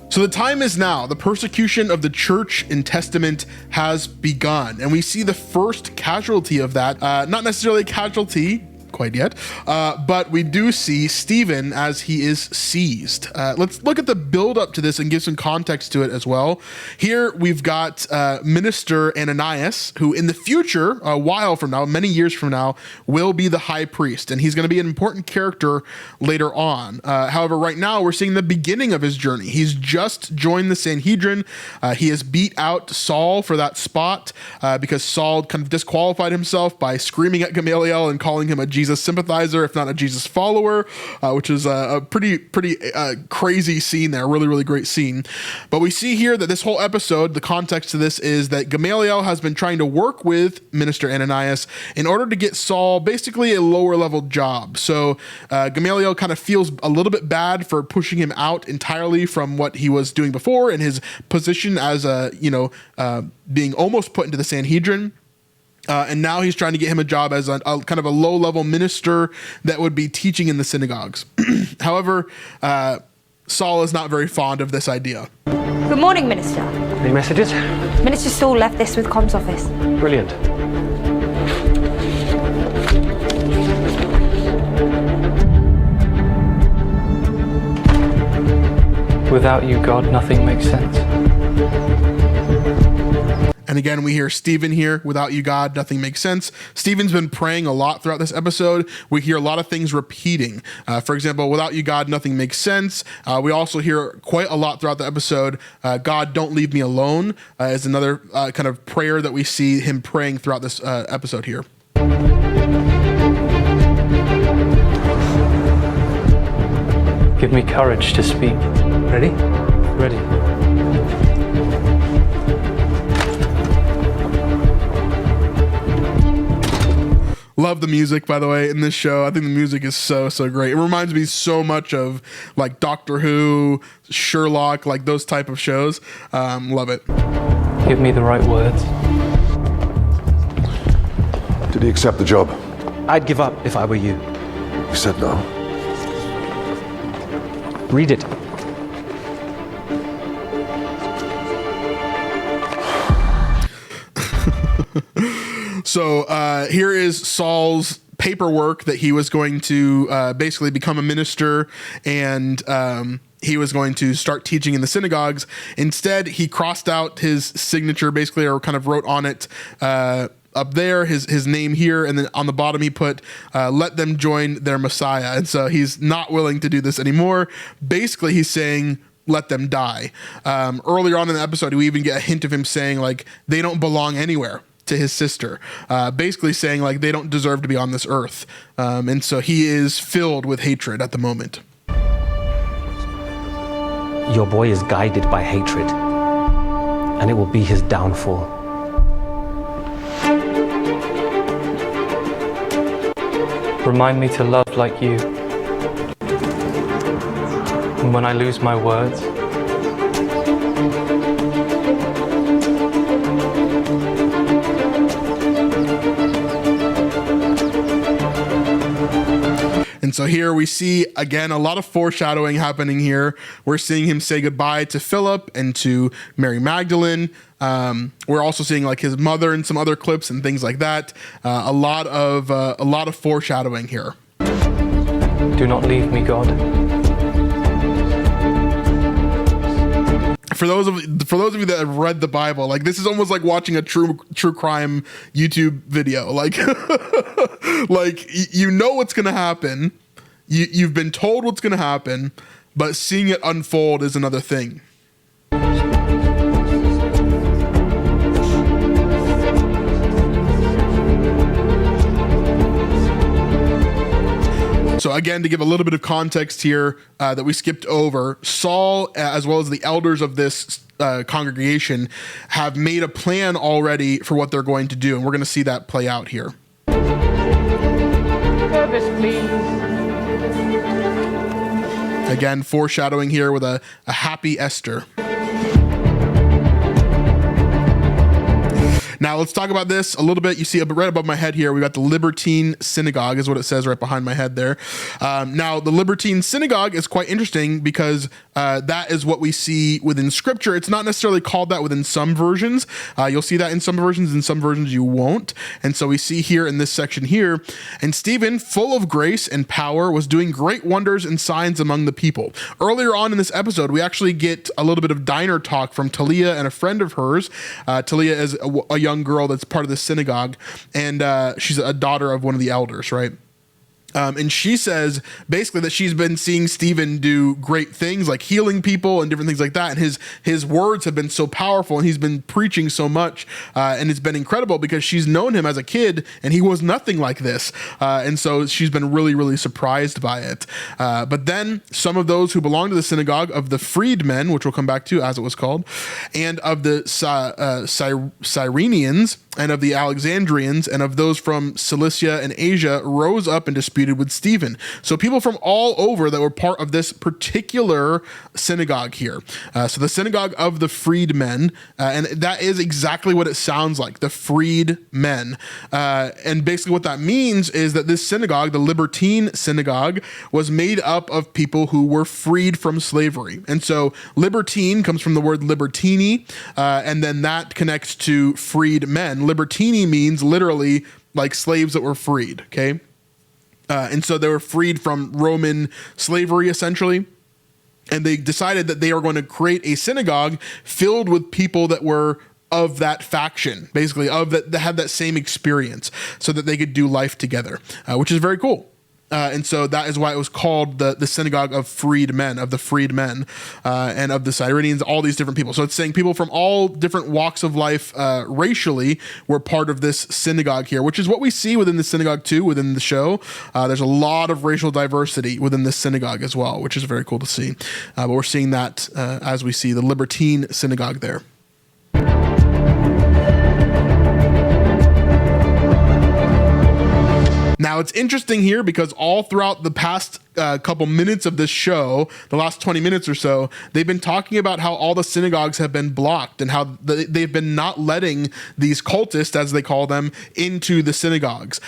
So the time is now. The persecution of the church in Testament has begun, and we see the first casualty of that. Not necessarily a casualty quite yet, but we do see Stephen as he is seized. Let's look at the build up to this and give some context to it as well. Here we've got Minister Ananias, who in the future, a while from now, many years from now, will be the high priest, and he's going to be an important character later on. However, right now we're seeing the beginning of his journey. He's just joined the Sanhedrin. He has beat out Saul for that spot because Saul kind of disqualified himself by screaming at Gamaliel and calling him a Jesus sympathizer, if not a Jesus follower, which is a pretty crazy scene there. Really, really great scene. But we see here that this whole episode, the context to this is that Gamaliel has been trying to work with Minister Ananias in order to get Saul basically a lower level job. So Gamaliel kind of feels a little bit bad for pushing him out entirely from what he was doing before in his position as being almost put into the Sanhedrin. And now he's trying to get him a job as a kind of a low-level minister that would be teaching in the synagogues. However, Saul is not very fond of this idea. Good morning, Minister. Any messages? Minister Saul left this with Comms office. Brilliant. Without you, God, nothing makes sense. And again, we hear Stephen here, without you, God, nothing makes sense. Stephen's been praying a lot throughout this episode. We hear a lot of things repeating. For example, without you, God, nothing makes sense. We also hear quite a lot throughout the episode, God, don't leave me alone, is another kind of prayer that we see him praying throughout this episode here. Give me courage to speak. Ready? Ready. Love the music, by the way, in this show. I think the music is so great. It reminds me so much of like Doctor Who, Sherlock, like those type of shows. Love it. Give me the right words. Did he accept the job? I'd give up if I were you. He said no. Read it. So here is Saul's paperwork that he was going to basically become a minister, and he was going to start teaching in the synagogues. Instead, he crossed out his signature basically, or kind of wrote on it up there his name here, and then on the bottom he put let them join their Messiah. And so he's not willing to do this anymore. Basically, he's saying let them die. Earlier on in the episode, we even get a hint of him saying like they don't belong anywhere to his sister, basically saying like they don't deserve to be on this earth. And so he is filled with hatred at the moment. Your boy is guided by hatred, and it will be his downfall. Remind me to love like you. And when I lose my words, and so here we see, again, a lot of foreshadowing happening here. We're seeing him say goodbye to Philip and to Mary Magdalene. We're also seeing like his mother in some other clips and things like that. A lot of foreshadowing here. do not leave me, God. For those of you that have read the Bible, like this is almost like watching a true crime YouTube video. Like, like you know what's gonna happen. You've been told what's gonna happen, but seeing it unfold is another thing. So again, to give a little bit of context here that we skipped over, Saul, as well as the elders of this congregation, have made a plan already for what they're going to do, and we're going to see that play out here. Service, please. Again, foreshadowing here with a happy Esther. Now let's talk about this a little bit. You see right above my head here, we got the Libertine Synagogue is what it says right behind my head there. Now the Libertine Synagogue is quite interesting because that is what we see within scripture. It's not necessarily called that within some versions. You'll see that in some versions, in some versions you won't. And so we see here in this section here, and Stephen, full of grace and power, was doing great wonders and signs among the people. Earlier on in this episode, we actually get a little bit of diner talk from Talia and a friend of hers. Talia is a young girl that's part of the synagogue, and she's a daughter of one of the elders, right? And she says basically that she's been seeing Stephen do great things like healing people and different things like that. And his words have been so powerful, and he's been preaching so much. And it's been incredible because she's known him as a kid and he was nothing like this. And so she's been really, really surprised by it. But then some of those who belong to the synagogue of the freedmen, which we'll come back to as it was called, and of the Cyrenians and of the Alexandrians and of those from Cilicia and Asia rose up and disputed with Stephen. So people from all over that were part of this particular synagogue here. So the synagogue of the freedmen, and that is exactly what it sounds like, the freedmen. And basically what that means is that this synagogue, the Libertine synagogue, was made up of people who were freed from slavery. And so libertine comes from the word libertini, and then that connects to freed men. Libertini means literally like slaves that were freed, okay? And so they were freed from Roman slavery, essentially. And they decided that they are going to create a synagogue filled with people that were of that faction, basically, of that had that same experience, so that they could do life together, which is very cool. And so that is why it was called the synagogue of freedmen, of the freedmen, and of the Cyrenians, all these different people. So it's saying people from all different walks of life racially were part of this synagogue here, which is what we see within the synagogue too, within the show. There's a lot of racial diversity within this synagogue as well, which is very cool to see. But we're seeing that as we see the Libertine synagogue there. Now, it's interesting here because all throughout the past couple minutes of this show, the last 20 minutes or so, they've been talking about how all the synagogues have been blocked and how they've been not letting these cultists, as they call them, into the synagogues.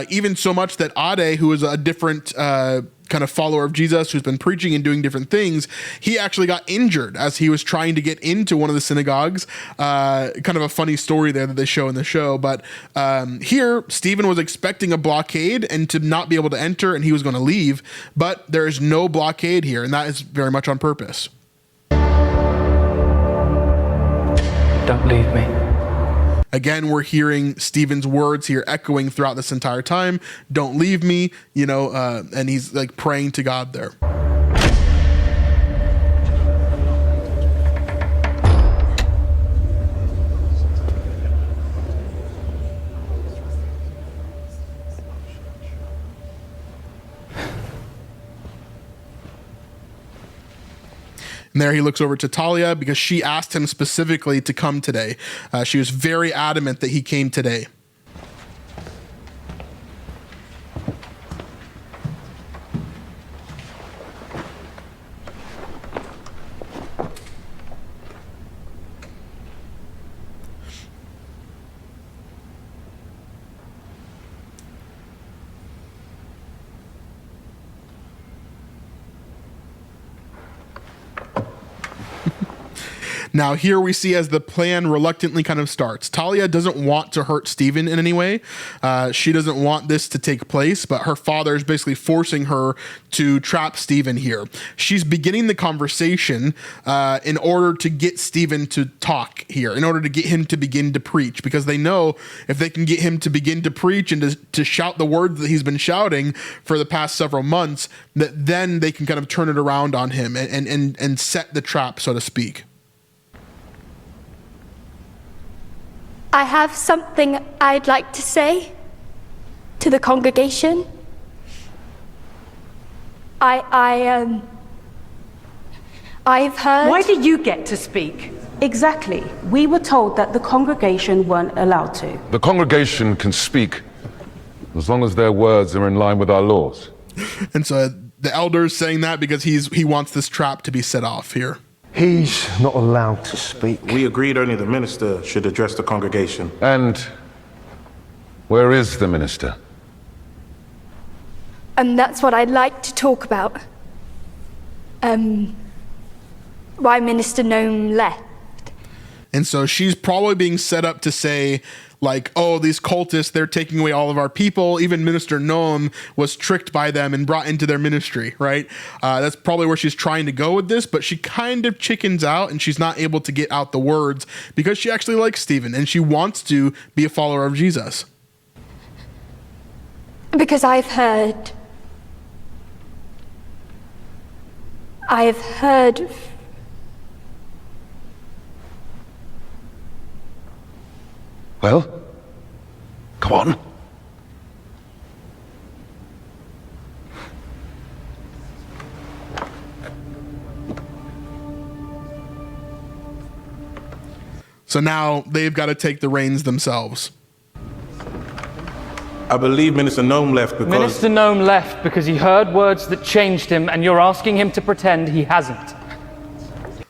Even so much that Ade, who is a different kind of follower of Jesus who's been preaching and doing different things, he actually got injured as he was trying to get into one of the synagogues. Kind of a funny story there that they show in the show. But here, Stephen was expecting a blockade and to not be able to enter, and he was going to leave. But there is no blockade here, and that is very much on purpose. Don't leave me. Again, we're hearing Stephen's words here echoing throughout this entire time. Don't leave me, and he's like praying to God there. And there he looks over to Talia because she asked him specifically to come today. She was very adamant that he came today. Now here we see as the plan reluctantly kind of starts. Talia doesn't want to hurt Stephen in any way. She doesn't want this to take place, but her father is basically forcing her to trap Stephen here. She's beginning the conversation in order to get Stephen to talk here, in order to get him to begin to preach, because they know if they can get him to begin to preach and to shout the words that he's been shouting for the past several months, that then they can kind of turn it around on him and set the trap, so to speak. I have something I'd like to say to the congregation. I've heard... Why do you get to speak? Exactly. We were told that the congregation weren't allowed to. The congregation can speak as long as their words are in line with our laws. And so the elder's saying that because he wants this trap to be set off here. He's not allowed to speak. We agreed only the minister should address the congregation. And where is the minister? And that's what I'd like to talk about. Why Minister Gnome left. And so she's probably being set up to say, like, oh, these cultists, they're taking away all of our people. Even Minister Gnome was tricked by them and brought into their ministry, right? That's probably where she's trying to go with this, but she kind of chickens out and she's not able to get out the words because she actually likes Stephen and she wants to be a follower of Jesus. Because I've heard... Well, come on. So now they've got to take the reins themselves. I believe Minister Gnome left because... Minister Gnome left because he heard words that changed him, and you're asking him to pretend he hasn't.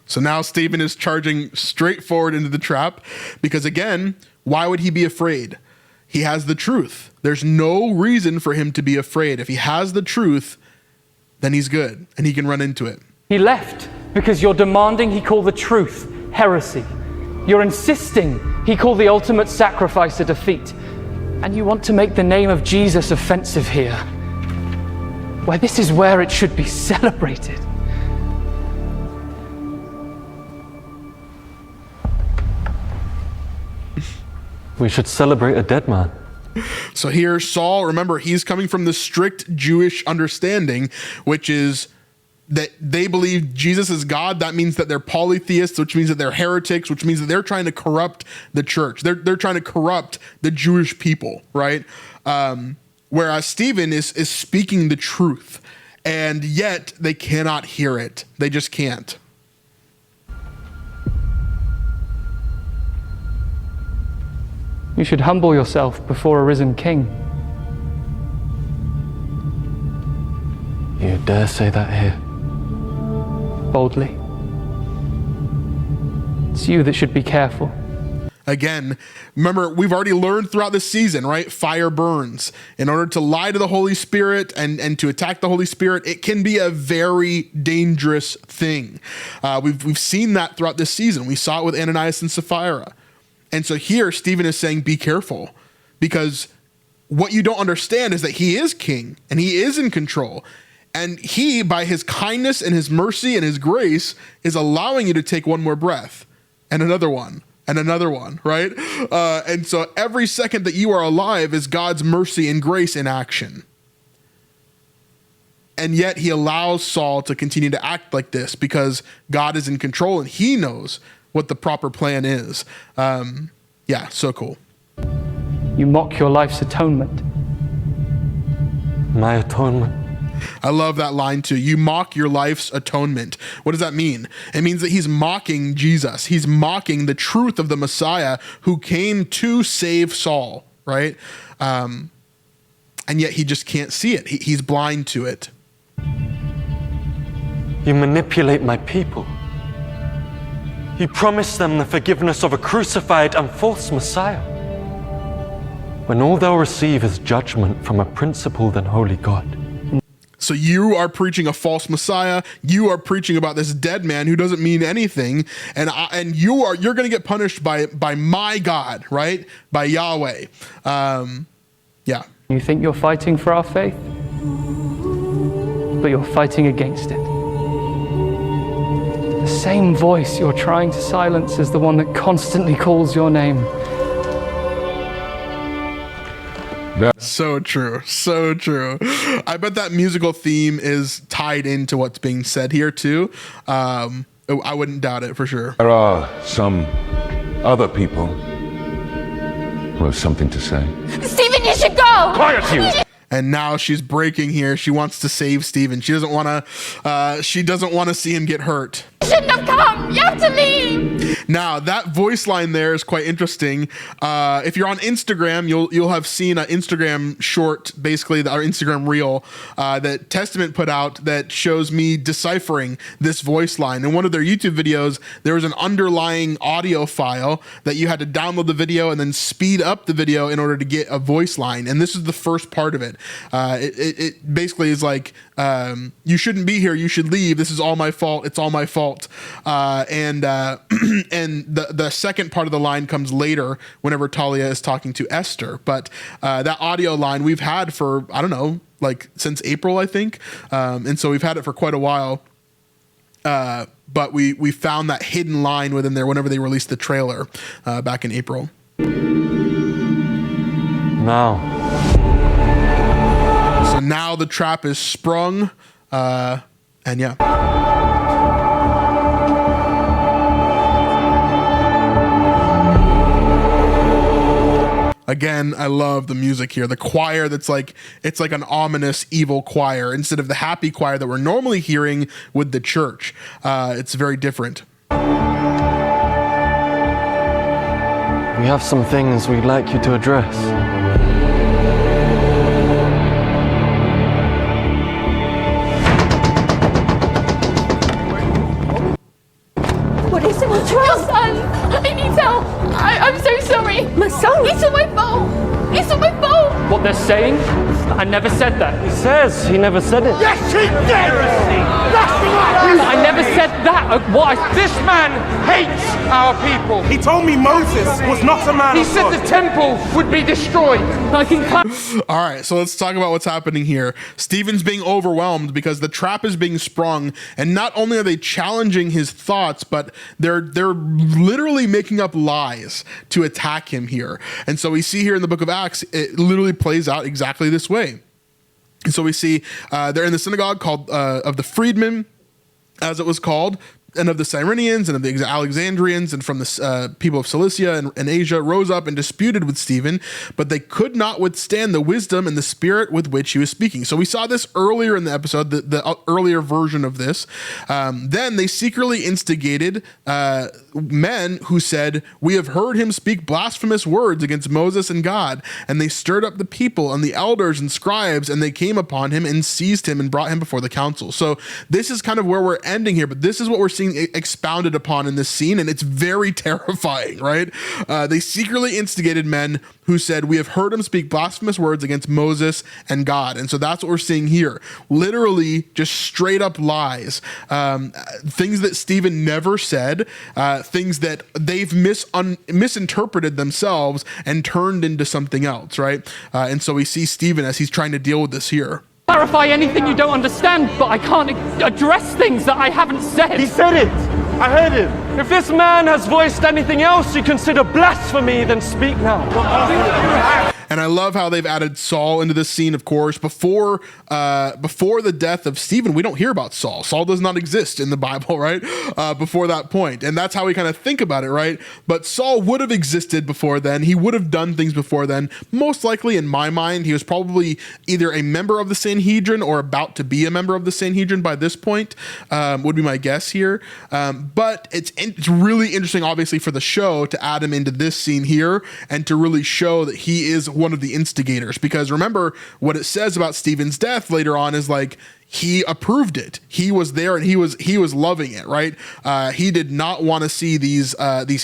So now Stephen is charging straight forward into the trap because, again, why would he be afraid? He has the truth. There's no reason for him to be afraid. If he has the truth, then he's good and he can run into it. He left because you're demanding he call the truth heresy. You're insisting he call the ultimate sacrifice a defeat. And you want to make the name of Jesus offensive here, where this is where it should be celebrated. We should celebrate a dead man. So here, Saul, remember, he's coming from the strict Jewish understanding, which is that they believe Jesus is God. That means that they're polytheists, which means that they're heretics, which means that they're trying to corrupt the church. They're trying to corrupt the Jewish people, right? Whereas Stephen is speaking the truth, and yet they cannot hear it. They just can't. You should humble yourself before a risen king. You dare say that here? Boldly. It's you that should be careful. Again, remember, we've already learned throughout this season, right? Fire burns. In order to lie to the Holy Spirit and to attack the Holy Spirit, it can be a very dangerous thing. We've seen that throughout this season. We saw it with Ananias and Sapphira. And so here, Stephen is saying, be careful, because what you don't understand is that he is king and he is in control. And he, by his kindness and his mercy and his grace, is allowing you to take one more breath and another one and another one, right? And so every second that you are alive is God's mercy and grace in action. And yet he allows Saul to continue to act like this because God is in control and he knows what the proper plan is. Yeah, so cool. You mock your life's atonement. My atonement? I love that line too. You mock your life's atonement. What does that mean? It means that he's mocking Jesus. He's mocking the truth of the Messiah who came to save Saul, right? And yet he just can't see it. He's blind to it. You manipulate my people. You promise them the forgiveness of a crucified and false Messiah, when all they'll receive is judgment from a principled and holy God. So you are preaching a false Messiah. You are preaching about this dead man who doesn't mean anything, and you're going to get punished by my God, right? By Yahweh. Yeah. You think you're fighting for our faith, but you're fighting against it. The same voice you're trying to silence is the one that constantly calls your name. So true. So true. I bet that musical theme is tied into what's being said here too. I wouldn't doubt it for sure. There are some other people who have something to say. Stephen, you should go! Quiet, you! And now she's breaking here. She wants to save Stephen. She doesn't want to see him get hurt. You shouldn't have come! You have to leave! Now that voice line there is quite interesting. If you're on Instagram, you'll have seen an Instagram short, basically our Instagram reel that Testament put out that shows me deciphering this voice line. In one of their YouTube videos, there was an underlying audio file that you had to download the video and then speed up the video in order to get a voice line. And this is the first part of it. It basically is like, you shouldn't be here. You should leave. This is all my fault. It's all my fault. And the second part of the line comes later whenever Talia is talking to Esther. But that audio line we've had for, I don't know, like since April, I think. And so we've had it for quite a while. But we found that hidden line within there whenever they released the trailer back in April. Now. So now the trap is sprung. And yeah. Again, I love the music here. The choir that's like, it's like an ominous evil choir instead of the happy choir that we're normally hearing with the church. It's very different. We have some things we'd like you to address. What is it? What's wrong? Your son! I need help! I'm so sorry! My son? It's on my phone! It's on my phone! What they're saying? I never said that. He says he never said it. Yes, he did! I never said that. What? This man hates our people. He told me Moses was not a man He of said God. the temple would be destroyed. I can All right, so let's talk about what's happening here. Stephen's being overwhelmed because the trap is being sprung, and not only are they challenging his thoughts, but they're literally making up lies to attack him here. And so we see here in the book of Acts, it literally plays out exactly this way. And so we see they're in the synagogue called of the freedmen, as it was called, and of the Cyrenians and of the Alexandrians and from the people of Cilicia and Asia rose up and disputed with Stephen, but they could not withstand the wisdom and the spirit with which he was speaking. So we saw this earlier in the episode, the earlier version of this. Then they secretly instigated men who said, "We have heard him speak blasphemous words against Moses and God." And they stirred up the people and the elders and scribes, and they came upon him and seized him and brought him before the council. So this is kind of where we're ending here, but this is what we're seeing expounded upon in this scene, and it's very terrifying, right? They secretly instigated men who said, "We have heard him speak blasphemous words against Moses and God." And so that's what we're seeing here. Literally just straight up lies. Things that Stephen never said, things that they've misinterpreted themselves and turned into something else, right? And so we see Stephen as he's trying to deal with this here. Clarify anything you don't understand, but I can't address things that I haven't said. He said it! I heard him! If this man has voiced anything else you consider blasphemy, then speak now. And I love how they've added Saul into this scene, of course. Before the death of Stephen, we don't hear about Saul. Saul does not exist in the Bible, right? Before that point. And that's how we kind of think about it, right? But Saul would have existed before then. He would have done things before then. Most likely, in my mind, he was probably either a member of the Sanhedrin or about to be a member of the Sanhedrin by this point, would be my guess here. But it's really interesting, obviously, for the show to add him into this scene here and to really show that he is one of the instigators, because remember what it says about Stephen's death later on is like he approved it. He was there and he was loving it, right? He did not want to see these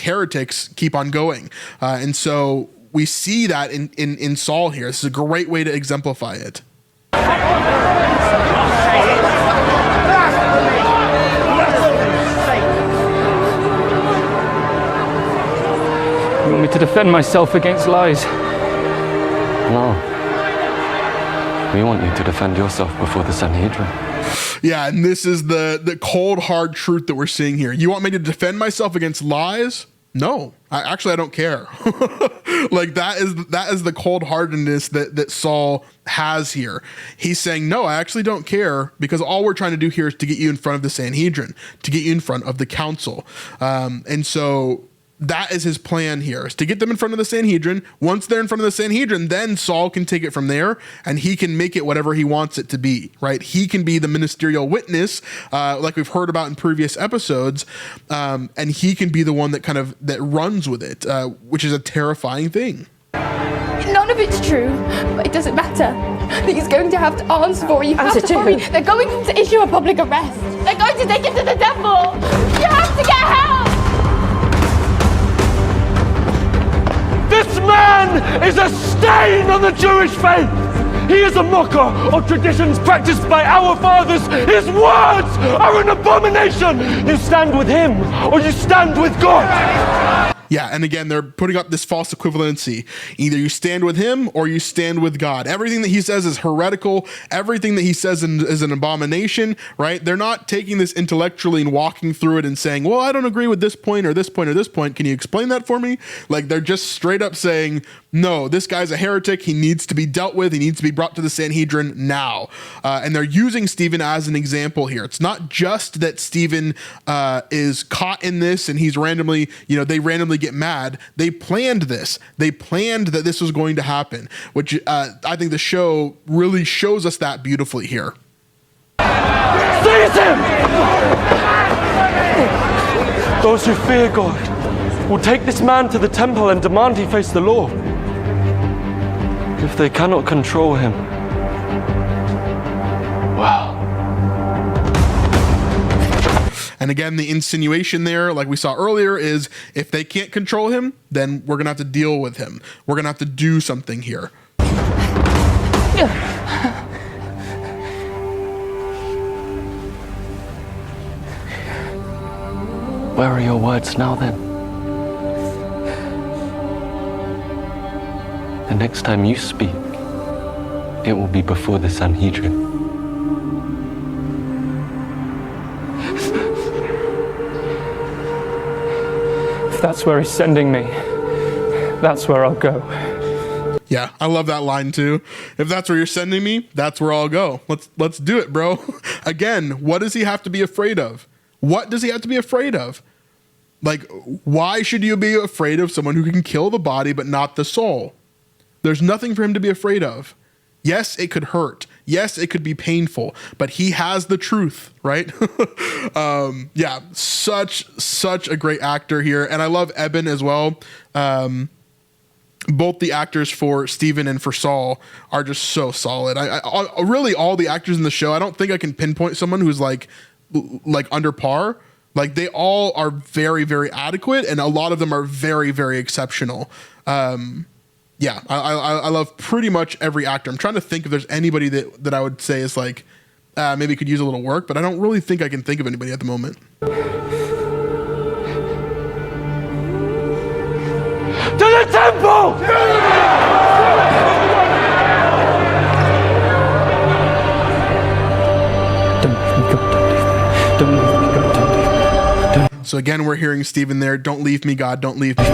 heretics keep on going, and so we see that in Saul here. This is a great way to exemplify it. You want me to defend myself against lies? No. We want you to defend yourself before the Sanhedrin. Yeah, and this is the cold, hard truth that we're seeing here. You want me to defend myself against lies? No, I don't care. Like that is the cold-heartedness that Saul has here. He's saying, no, I actually don't care, because all we're trying to do here is to get you in front of the Sanhedrin, to get you in front of the council. And so that is his plan here, is to get them in front of the Sanhedrin. Once they're in front of the Sanhedrin, then Saul can take it from there and he can make it whatever he wants it to be, right? He can be the ministerial witness, like we've heard about in previous episodes, and he can be the one that runs with it, which is a terrifying thing. None of it's true, but it doesn't matter. He's going to have to answer for it. You have to hurry. They're going to issue a public arrest. They're going to take him to the devil. You have to get help! This man is a stain on the Jewish faith! He is a mocker of traditions practiced by our fathers. His words are an abomination! You stand with him, or you stand with God! Yeah, and again, they're putting up this false equivalency. Either you stand with him or you stand with God. Everything that he says is heretical. Everything that he says is an abomination, right? They're not taking this intellectually and walking through it and saying, well, I don't agree with this point or this point or this point. Can you explain that for me? Like, they're just straight up saying, no, this guy's a heretic. He needs to be dealt with. He needs to be brought to the Sanhedrin now. And they're using Stephen as an example here. It's not just that Stephen is caught in this and he's randomly, they randomly get mad. They planned this. They planned that this was going to happen, which I think the show really shows us that beautifully here. Seize him! Those who fear God will take this man to the temple and demand he face the law. If they cannot control him, well. And again, the insinuation there, like we saw earlier, is if they can't control him, then we're going to have to deal with him. We're going to have to do something here. Where are your words now then? The next time you speak, it will be before the Sanhedrin. If that's where he's sending me, that's where I'll go. Yeah, I love that line too. If that's where you're sending me, that's where I'll go. Let's do it, bro. Again, what does he have to be afraid of? What does he have to be afraid of? Like, why should you be afraid of someone who can kill the body but not the soul? There's nothing for him to be afraid of. Yes, it could hurt. Yes, it could be painful, but he has the truth, right? Yeah, such a great actor here. And I love Eben as well. Both the actors for Stephen and for Saul are just so solid. I really, all the actors in the show, I don't think I can pinpoint someone who's like under par. Like, they all are very, very adequate, and a lot of them are very, very exceptional. Yeah, I love pretty much every actor. I'm trying to think if there's anybody that I would say is like, maybe could use a little work, but I don't really think I can think of anybody at the moment. To the temple! Don't leave me, God, don't leave me. So again, we're hearing Stephen there. Don't leave me, God, don't leave me.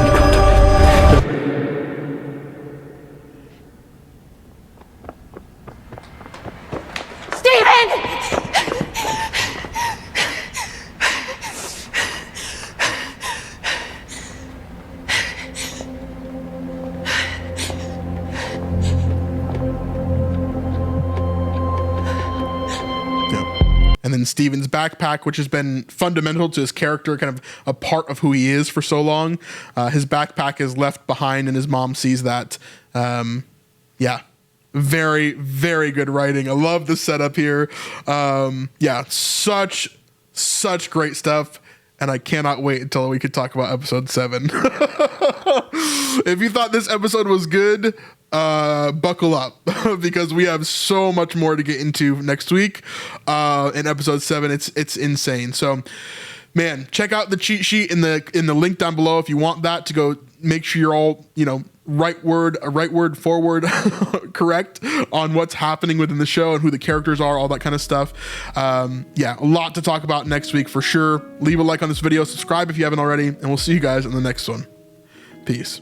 And then Stephen's backpack, which has been fundamental to his character, kind of a part of who he is for so long. His backpack is left behind and his mom sees that. Yeah, very, very good writing. I love the setup here. Yeah, such great stuff. And I cannot wait until we could talk about episode 7. If you thought this episode was good, buckle up because we have so much more to get into next week in episode 7. It's insane. So, man, check out the cheat sheet in the link down below if you want that to go make sure you're all, right word forward correct on what's happening within the show and who the characters are, all that kind of stuff. Yeah, a lot to talk about next week for sure. Leave a like on this video, subscribe if you haven't already, and we'll see you guys in the next one. Peace.